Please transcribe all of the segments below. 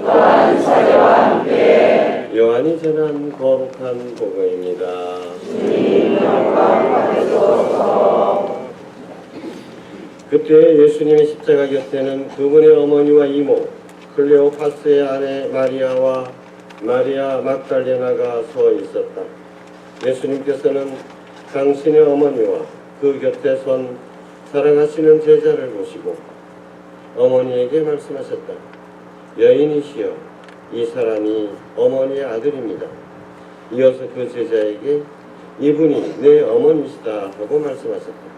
또한 자녀와 함께 요한이 전한 거룩한 복음입니다. 주님 영광 받으소서. 그때 예수님의 십자가 곁에는 그분의 어머니와 이모 클레오파스의 아내 마리아와 마리아 막달레나가 서 있었다. 예수님께서는 당신의 어머니와 그 곁에 선 사랑하시는 제자를 보시고 어머니에게 말씀하셨다. 여인이시여, 이 사람이 어머니의 아들입니다. 이어서 그 제자에게 이분이 내 어머니시다 하고 말씀하셨다.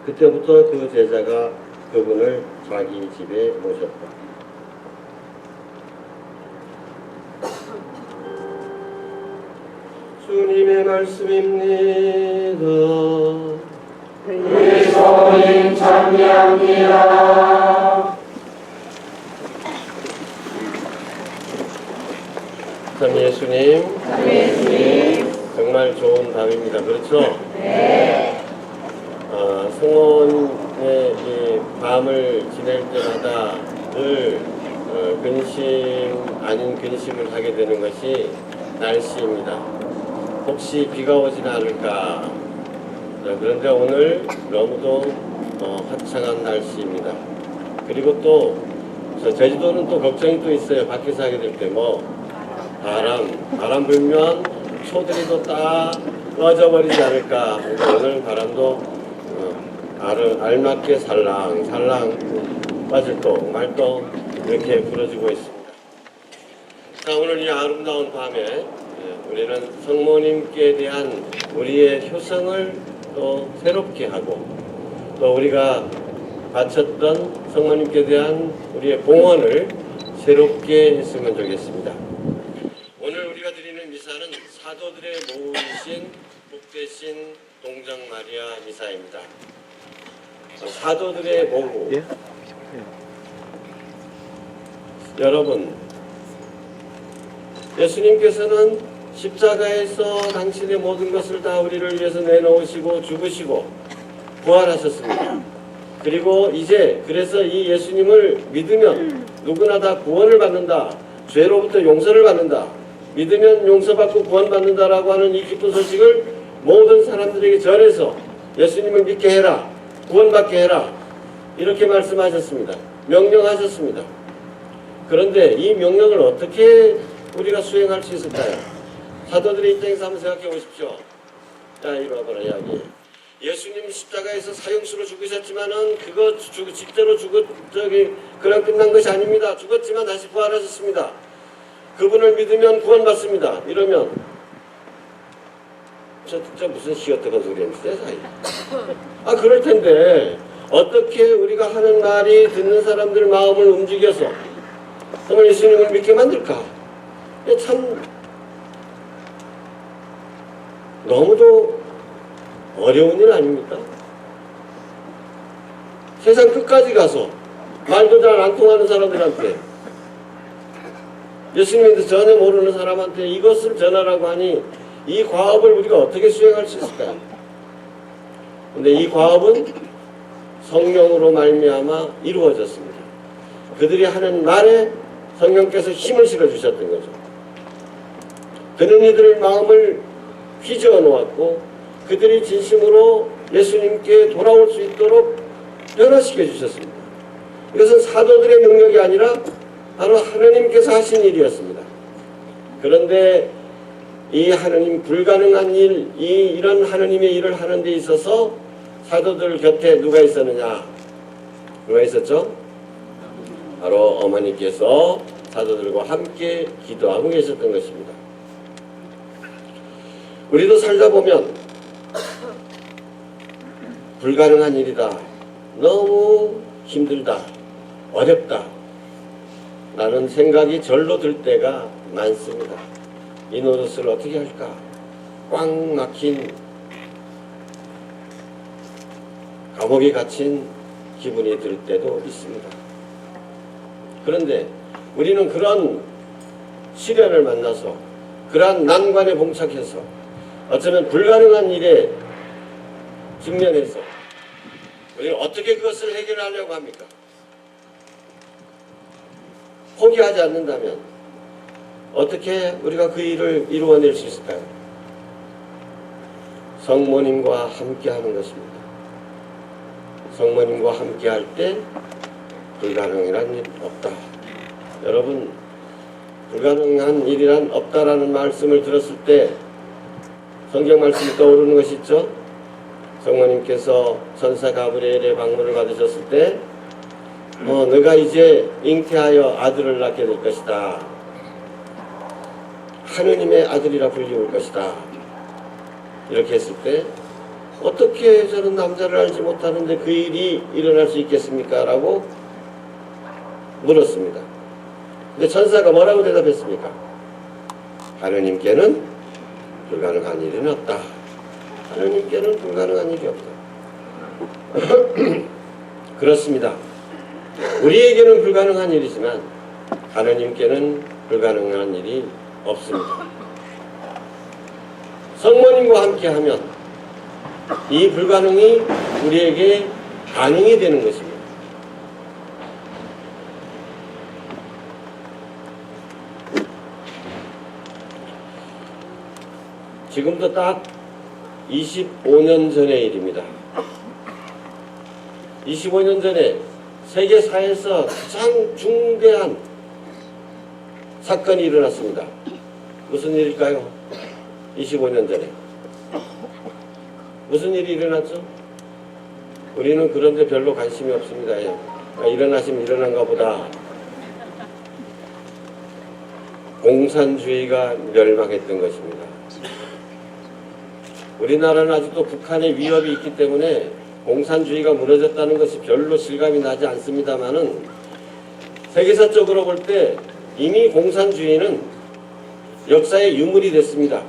그때부터 그 제자가 그분을 자기 집에 모셨다. 주님의 말씀입니다. 그리스도인 찬양합니다. 참 예수님, 예수님. 정말 좋은 밤입니다. 그렇죠? 네. 성원의 이 밤을 지낼 때마다 늘 근심 아닌 근심을 하게 되는 것이 날씨입니다. 혹시 비가 오진 않을까? 그런데 오늘 너무도 화창한 날씨입니다. 그리고 또 제주도는 또 걱정이 또 있어요. 밖에서 하게 될 때 바람 불면 초들이 또 딱 꺼져버리지 않을까. 오늘 바람도 알맞게 살랑 빠질동 말동 이렇게 불어지고 있습니다. 자, 오늘 이 아름다운 밤에 우리는 성모님께 대한 우리의 효성을 또 새롭게 하고 또 우리가 바쳤던 성모님께 대한 우리의 봉헌을 새롭게 했으면 좋겠습니다. 오늘 우리가 드리는 미사는 사도들의 모으신 복되신 동정 마리아 미사입니다. 사도들의 모후. 여러분, 예수님께서는 십자가에서 당신의 모든 것을 다 우리를 위해서 내놓으시고 죽으시고 부활하셨습니다. 그리고 이제 그래서 이 예수님을 믿으면 누구나 다 구원을 받는다. 죄로부터 용서를 받는다. 믿으면 용서받고 구원받는다라고 하는 이 기쁜 소식을 모든 사람들에게 전해서 예수님을 믿게 해라. 구원받게 해라. 이렇게 말씀하셨습니다. 명령하셨습니다. 그런데 이 명령을 어떻게 우리가 수행할 수 있을까요? 사도들의 입장에서 한번 생각해 보십시오. 자, 이리 와봐라, 이야기. 예수님 십자가에서 사형수로 죽으셨지만은 그거 집대로 그냥 끝난 것이 아닙니다. 죽었지만 다시 부활하셨습니다. 그분을 믿으면 구원받습니다. 이러면 진짜 무슨 시어뜨건 소리입니까? 그럴 텐데 어떻게 우리가 하는 말이 듣는 사람들 마음을 움직여서 정말 예수님을 믿게 만들까? 참 너무도 어려운 일 아닙니까? 세상 끝까지 가서 말도 잘 안 통하는 사람들한테 예수님에 대해서 전혀 모르는 사람한테 이것을 전하라고 하니 이 과업을 우리가 어떻게 수행할 수 있을까요? 근데 이 과업은 성령으로 말미암아 이루어졌습니다. 그들이 하는 말에 성령께서 힘을 실어주셨던 거죠. 그는 이들의 마음을 휘저어 놓았고 그들이 진심으로 예수님께 돌아올 수 있도록 변화시켜 주셨습니다. 이것은 사도들의 능력이 아니라 바로 하나님께서 하신 일이었습니다. 그런데 이 하나님 불가능한 일, 이런 하나님의 일을 하는 데 있어서 사도들 곁에 누가 있었느냐? 누가 있었죠? 바로 어머니께서 사도들과 함께 기도하고 계셨던 것입니다. 우리도 살다 보면 불가능한 일이다. 너무 힘들다. 어렵다. 라는 생각이 절로 들 때가 많습니다. 이 노릇을 어떻게 할까? 꽉 막힌 감옥에 갇힌 기분이 들 때도 있습니다. 그런데 우리는 그런 시련을 만나서 그러한 난관에 봉착해서 어쩌면 불가능한 일에 직면해서 우리는 어떻게 그것을 해결하려고 합니까? 포기하지 않는다면 어떻게 우리가 그 일을 이루어낼 수 있을까요? 성모님과 함께 하는 것입니다. 성모님과 함께 할 때 불가능이란 일 없다. 여러분, 불가능한 일이란 없다라는 말씀을 들었을 때 성경 말씀이 떠오르는 것이 있죠. 성모님께서 천사 가브리엘의 방문을 받으셨을 때 너가 이제 잉태하여 아들을 낳게 될 것이다. 하느님의 아들이라 불리울 것이다. 이렇게 했을 때 어떻게 저는 남자를 알지 못하는데 그 일이 일어날 수 있겠습니까? 라고 물었습니다. 근데 천사가 뭐라고 대답했습니까? 하느님께는 불가능한 일은 없다. 하느님께는 불가능한 일이 없다. 그렇습니다. 우리에게는 불가능한 일이지만 하느님께는 불가능한 일이 없습니다. 성모님과 함께하면 이 불가능이 우리에게 가능이 되는 것입니다. 지금도 딱 25년 전의 일입니다. 25년 전에 세계사에서 가장 중대한 사건이 일어났습니다. 무슨 일일까요? 25년 전에 무슨 일이 일어났죠? 우리는 그런데 별로 관심이 없습니다. 일어나시면 일어난가 보다. 공산주의가 멸망했던 것입니다. 우리나라는 아직도 북한의 위협이 있기 때문에 공산주의가 무너졌다는 것이 별로 실감이 나지 않습니다만은 세계사적으로 볼 때 이미 공산주의는 역사의 유물이 됐습니다.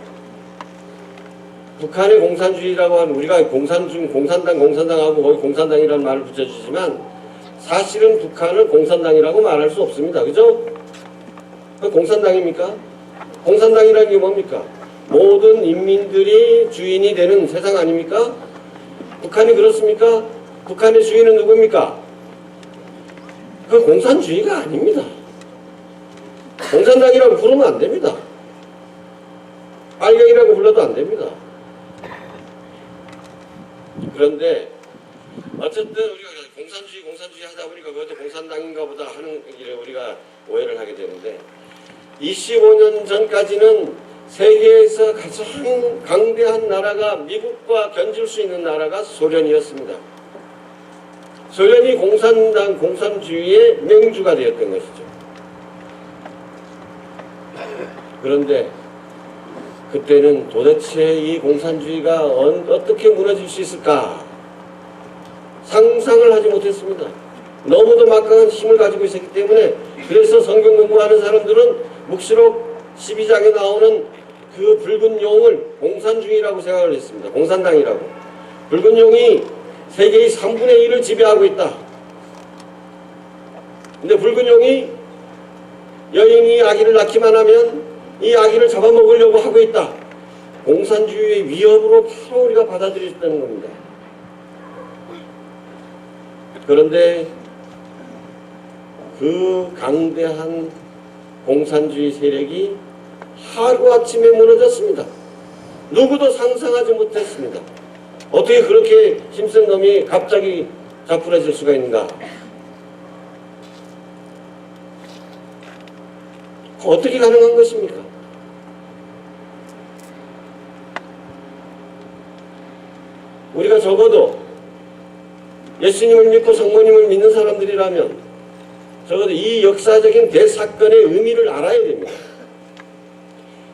북한의 공산주의라고 하는 우리가 공산당하고 거기 공산당이라는 말을 붙여주지만 사실은 북한은 공산당이라고 말할 수 없습니다. 그죠? 공산당입니까? 공산당이라는 게 뭡니까? 모든 인민들이 주인이 되는 세상 아닙니까? 북한이 그렇습니까? 북한의 주인은 누굽니까? 그 공산주의가 아닙니다. 공산당이라고 부르면 안 됩니다. 빨갱이라고 불러도 안 됩니다. 그런데 어쨌든 우리가 공산주의 하다 보니까 그것도 공산당인가 보다 하는 일을 우리가 오해를 하게 되는데 25년 전까지는 세계에서 가장 강대한 나라가 미국과 견줄 수 있는 나라가 소련이었습니다. 소련이 공산주의의 맹주가 되었던 것이죠. 그런데 그때는 도대체 이 공산주의가 어떻게 무너질 수 있을까? 상상을 하지 못했습니다. 너무도 막강한 힘을 가지고 있었기 때문에 그래서 성경 공부하는 사람들은 묵시록 12장에 나오는 그 붉은 용을 공산주의라고 생각을 했습니다. 공산당이라고. 붉은 용이 세계의 3분의 1을 지배하고 있다. 근데 붉은 용이 여인이 아기를 낳기만 하면 이 아기를 잡아먹으려고 하고 있다. 공산주의의 위협으로 바로 우리가 받아들였다는 겁니다. 그런데 그 강대한 공산주의 세력이 하루아침에 무너졌습니다. 누구도 상상하지 못했습니다. 어떻게 그렇게 힘센 놈이 갑자기 자풀어질 수가 있는가? 어떻게 가능한 것입니까? 우리가 적어도 예수님을 믿고 성모님을 믿는 사람들이라면 적어도 이 역사적인 대사건의 의미를 알아야 됩니다.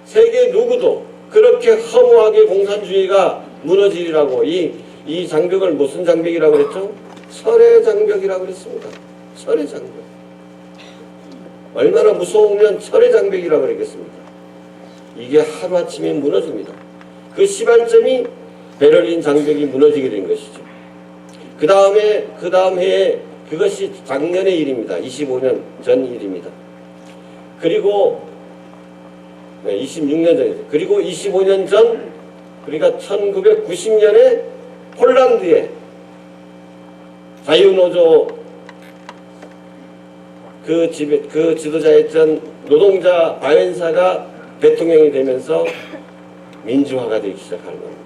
세계 누구도 그렇게 허무하게 공산주의가 무너지리라고 이 장벽을 무슨 장벽이라고 그랬죠? 철의 장벽이라고 그랬습니다. 철의 장벽. 얼마나 무서우면 철의 장벽이라고 그러겠습니까? 이게 하루아침에 무너집니다. 그 시발점이 베를린 장벽이 무너지게 된 것이죠. 그 다음 해에 그것이 작년의 일입니다. 25년 전 일입니다. 그리고 26년 전이죠. 그리고 25년 전, 그러니까 1990년에 폴란드에 자유노조 그 지도자였던 노동자 바웬사가 대통령이 되면서 민주화가 되기 시작하는 겁니다.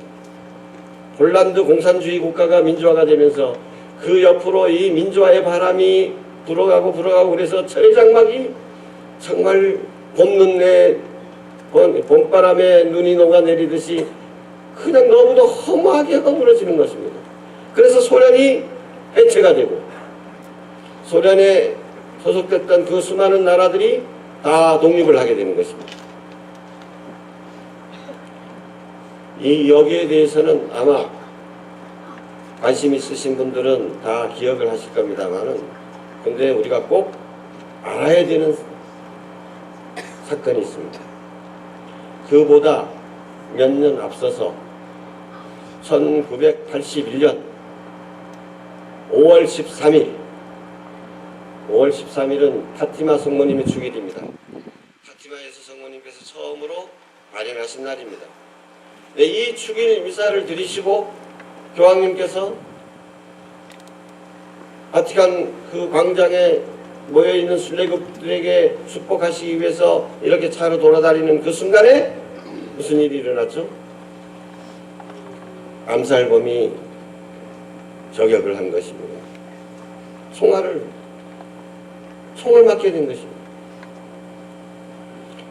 폴란드 공산주의 국가가 민주화가 되면서 그 옆으로 이 민주화의 바람이 불어가고 그래서 철장막이 정말 봄바람에 눈이 녹아내리듯이 그냥 너무도 허무하게 허물어지는 것입니다. 그래서 소련이 해체가 되고 소련에 소속됐던 그 수많은 나라들이 다 독립을 하게 되는 것입니다. 여기에 대해서는 아마 관심 있으신 분들은 다 기억을 하실 겁니다만은, 근데 우리가 꼭 알아야 되는 사건이 있습니다. 그보다 몇 년 앞서서 1981년 5월 13일은 파티마 성모님의 축일입니다. 파티마에서 성모님께서 처음으로 발현하신 날입니다. 네, 이 축일 미사를 드리시고 교황님께서 바티칸 그 광장에 모여있는 순례급들에게 축복하시기 위해서 이렇게 차로 돌아다니는 그 순간에 무슨 일이 일어났죠? 암살범이 저격을 한 것입니다. 총을 맞게 된 것입니다.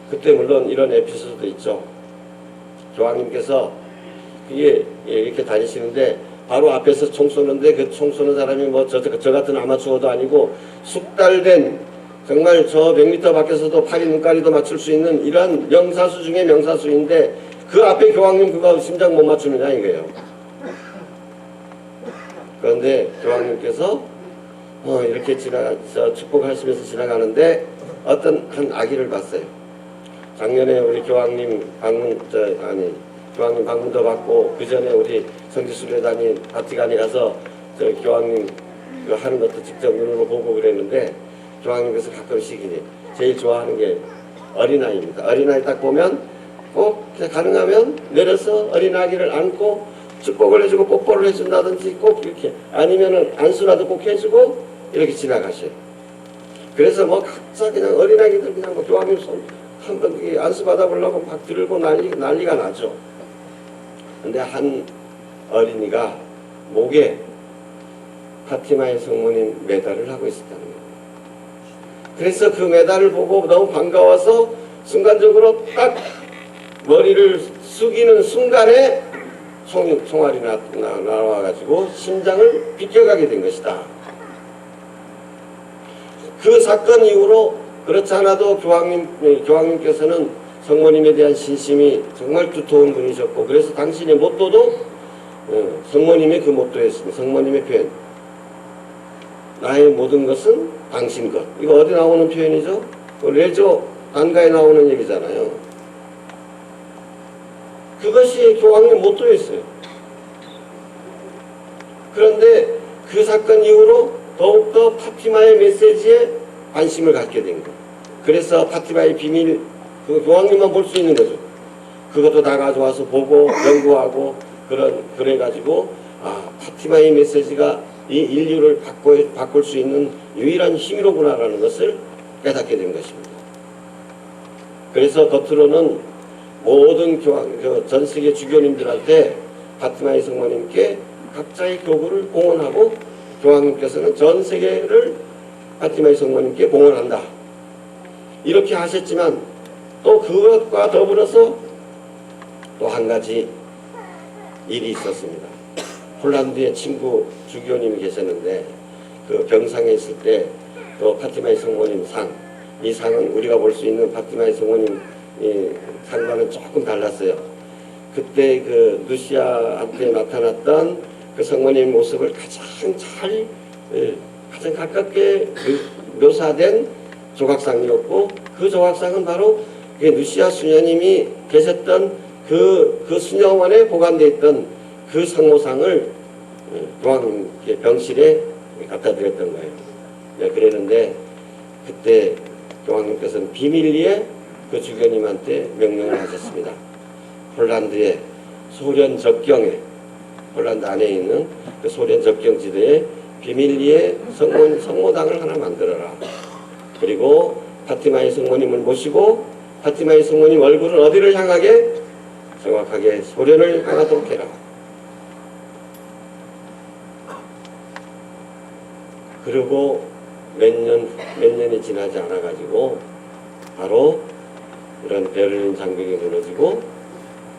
그때 물론 이런 에피소드도 있죠. 교황님께서 이게 이렇게 다니시는데 바로 앞에서 총 쏘는데 그 총 쏘는 사람이 뭐 저 같은 아마추어도 아니고 숙달된 정말 저 100m 밖에서도 파리 눈가리도 맞출 수 있는 이런 명사수 중에 명사수인데 그 앞에 교황님 그거 심장 못 맞추느냐 이거예요. 그런데 교황님께서 이렇게 축복하시면서 지나가는데 어떤 한 아기를 봤어요. 작년에 우리 교황님 방문도 받고 그 전에 우리 성지순례단이 바티칸에 가서 저 교황님 그 하는 것도 직접 눈으로 보고 그랬는데 교황님께서 가끔씩 제일 좋아하는 게 어린아이입니다. 어린아이 딱 보면 꼭 가능하면 내려서 어린아기를 안고 축복을 해주고 뽀뽀를 해준다든지 꼭 이렇게 아니면은 안수라도 꼭 해주고 이렇게 지나가셔요. 그래서 뭐 각자 그냥 어린아기들 그냥 뭐 교황님 손 한번 안수 받아보려고 막 들고 난리가 나죠. 근데 한 어린이가 목에 파티마의 성모님 메달을 하고 있었다는 거예요. 그래서 그 메달을 보고 너무 반가워서 순간적으로 딱 머리를 숙이는 순간에 총알이 나와가지고 심장을 비껴가게 된 것이다. 그 사건 이후로 그렇지 않아도 교황님께서는 성모님에 대한 신심이 정말 두터운 분이셨고 그래서 당신의 모토도 성모님의 그 모토였습니다. 성모님의 표현. 나의 모든 것은 당신 것. 이거 어디 나오는 표현이죠? 레조 단가에 나오는 얘기잖아요. 그것이 교황님 모토였어요. 그런데 그 사건 이후로 더욱더 파티마의 메시지에 관심을 갖게 된 거예요. 그래서 파티마의 비밀, 그 교황님만 볼 수 있는 거죠. 그것도 다 가져와서 보고 연구하고 그래가지고 파티마의 메시지가 이 인류를 바꿀 수 있는 유일한 힘이로구나라는 것을 깨닫게 된 것입니다. 그래서 겉으로는 모든 전 세계 주교님들한테 파티마의 성모님께 각자의 교구를 봉헌하고 교황님께서는 전 세계를 파티마의 성모님께 봉헌한다. 이렇게 하셨지만 또 그것과 더불어서 또 한 가지 일이 있었습니다. 폴란드의 친구 주교님이 계셨는데 그 병상에 있을 때 또 파티마의 성모님 이 상은 우리가 볼 수 있는 파티마의 성모님 상과는 조금 달랐어요. 그때 그 루시아한테 나타났던 그 성모님 모습을 가장 가깝게 묘사된 조각상이었고 그 조각상은 바로 루시아 수녀님이 계셨던 그 수녀원에 보관되어 있던 그 상모상을 교황님께 병실에 갖다 드렸던 거예요. 그랬는데 그때 교황님께서는 비밀리에 그 주교님한테 명령을 하셨습니다. 폴란드의 소련 접경에 폴란드 안에 있는 그 소련 접경 지대에 비밀리에 성모당을 하나 만들어라. 그리고 파티마의 성모님을 모시고 파티마의 성모님 얼굴은 어디를 향하게? 정확하게 소련을 향하도록 해라. 그리고 몇 년이 지나지 않아가지고 바로 이런 베를린 장벽이 무너지고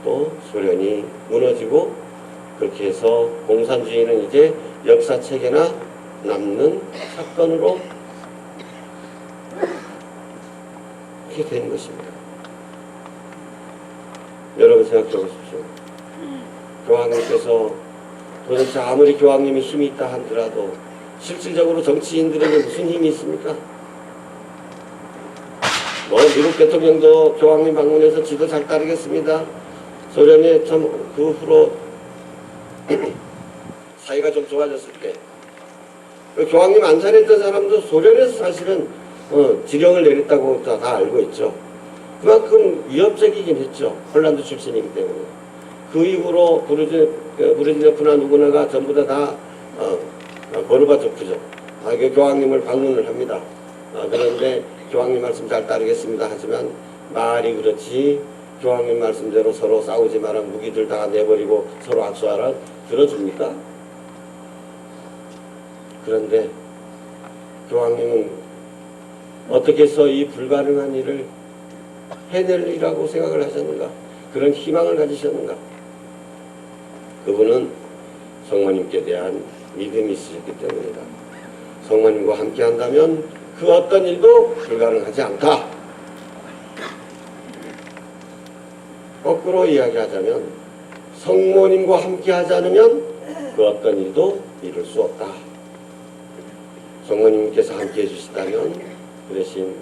또 소련이 무너지고 그렇게 해서 공산주의는 이제 역사책에나 남는 사건으로 이렇게 된 것입니다. 여러분 생각해 보십시오. 교황님께서 도대체 아무리 교황님이 힘이 있다 하더라도 실질적으로 정치인들에게 무슨 힘이 있습니까? 뭐 미국 대통령도 교황님 방문해서 지도 잘 따르겠습니다. 소련이 참 그 후로 사이가 좀 좋아졌을 때 그 교황님 안 잘했던 사람도 소련에서 사실은 지령을 내렸다고 다 알고 있죠. 그만큼 위협적이긴 했죠. 폴란드 출신이기 때문에. 그 이후로 브레즈네프나 누구나가 전부 다 고르바초프죠. 교황님을 방문을 합니다. 그런데 교황님 말씀 잘 따르겠습니다. 하지만 말이 그렇지 교황님 말씀대로 서로 싸우지 마라, 무기들 다 내버리고 서로 악수하라 들어줍니까? 그런데 교황님은 어떻게 해서 이 불가능한 일을 해낼이라고 생각을 하셨는가? 그런 희망을 가지셨는가? 그분은 성모님께 대한 믿음이 있으셨기 때문이다. 성모님과 함께 한다면 그 어떤 일도 불가능하지 않다. 거꾸로 이야기하자면 성모님과 함께 하지 않으면 그 어떤 일도 이룰 수 없다. 성모님께서 함께 해주시다면 그 대신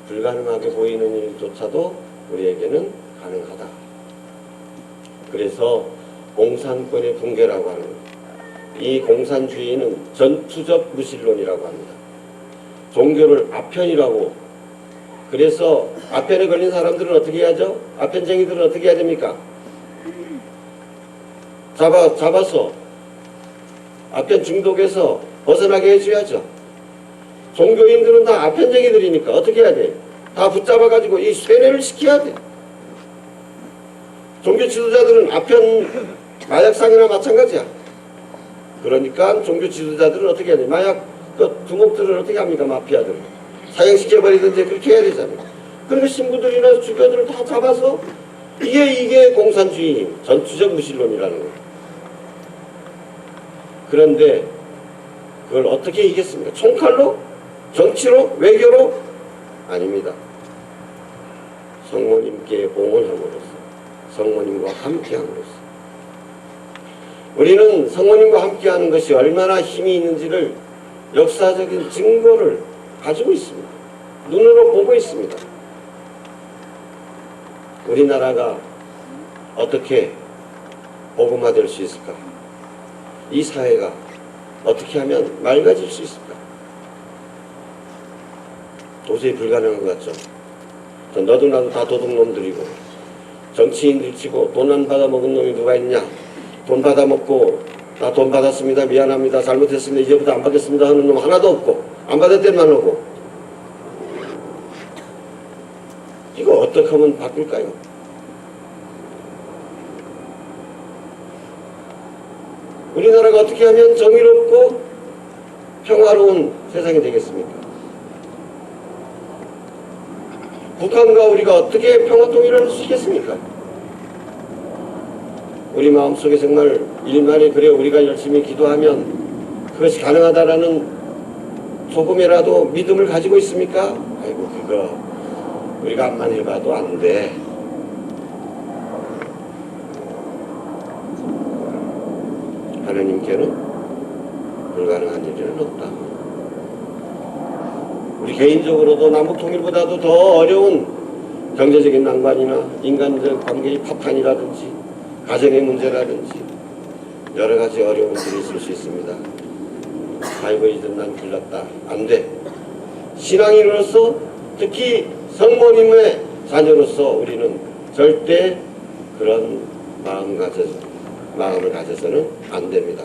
불가능하게 보이는 일조차도 우리에게는 가능하다. 그래서 공산권의 붕괴라고 하는 이 공산주의는 전투적 무신론이라고 합니다. 종교를 아편이라고. 그래서 아편에 걸린 사람들은 어떻게 해야죠? 아편쟁이들은 어떻게 해야 됩니까? 잡아서 아편 중독에서 벗어나게 해줘야죠. 종교인들은 다 아편쟁이들이니까 어떻게 해야 돼? 다 붙잡아가지고 이 쇠뇌를 시켜야 돼. 종교 지도자들은 아편 마약상이나 마찬가지야. 그러니까 종교 지도자들은 어떻게 해야 돼? 마약 두목들을 어떻게 합니까? 마피아들 사형시켜버리든지 그렇게 해야 되잖아요. 그러니까 신부들이나 주교들을 다 잡아서 이게 공산주의 전투적 무신론이라는 거예요. 그런데 그걸 어떻게 이겼습니까? 총칼로? 정치로? 외교로? 아닙니다. 성모님께 봉헌함으로써 성모님과 함께함으로써 우리는 성모님과 함께하는 것이 얼마나 힘이 있는지를 역사적인 증거를 가지고 있습니다. 눈으로 보고 있습니다. 우리나라가 어떻게 복음화될 수 있을까? 이 사회가 어떻게 하면 맑아질 수 있을까? 도저히 불가능한 것 같죠? 너도 나도 다 도둑놈들이고 정치인들 치고 돈 안 받아먹은 놈이 누가 있냐? 돈 받아먹고 나 돈 받았습니다. 미안합니다. 잘못했습니다. 이제부터 안 받겠습니다 하는 놈 하나도 없고 안 받을 때만 오고 이거 어떻게 하면 바꿀까요? 우리나라가 어떻게 하면 정의롭고 평화로운 세상이 되겠습니까? 북한과 우리가 어떻게 평화통일을 할 수 있겠습니까? 우리 마음속에 정말 일말에 그래 우리가 열심히 기도하면 그것이 가능하다라는 조금이라도 믿음을 가지고 있습니까? 아이고 그거 우리가 암만 해봐도 안 돼. 하나님께는 불가능한 일은 없다. 우리 개인적으로도 남북통일보다도 더 어려운 경제적인 난관이나 인간적 관계의 파탄이라든지 가정의 문제라든지 여러 가지 어려움들이 있을 수 있습니다. 아이고 이제 난 길렀다. 안 돼. 신앙인으로서 특히 성모님의 자녀로서 우리는 절대 그런 마음을 가져서는 안 됩니다.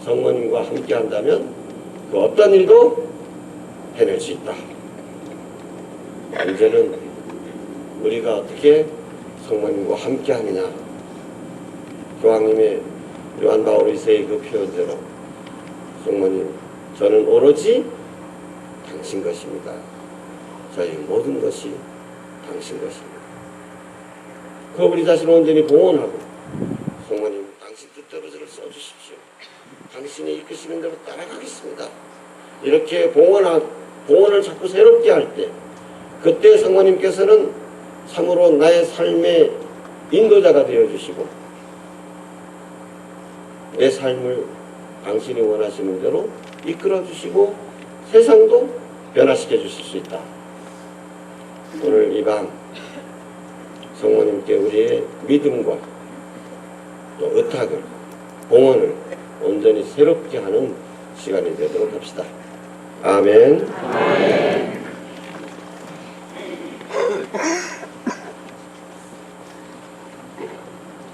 성모님과 함께 한다면 그 어떤 일도 해낼 수 있다. 이제는 우리가 어떻게 성모님과 함께 하느냐. 교황님의 요한 바울 2세의 그 표현대로 성모님, 저는 오로지 당신 것입니다. 저희 모든 것이 당신 것입니다. 그 우리 자신을 온전히 봉헌하고 성모님, 당신 뜻대로 저를 써주십시오. 당신이 이끄시는 대로 따라가겠습니다. 이렇게 봉헌을 자꾸 새롭게 할 때, 그때 성모님께서는 참으로 나의 삶의 인도자가 되어주시고 내 삶을 당신이 원하시는 대로 이끌어주시고 세상도 변화시켜 주실 수 있다. 오늘 이 밤 성모님께 우리의 믿음과 또 의탁을, 봉헌을 온전히 새롭게 하는 시간이 되도록 합시다. 아멘. 아멘.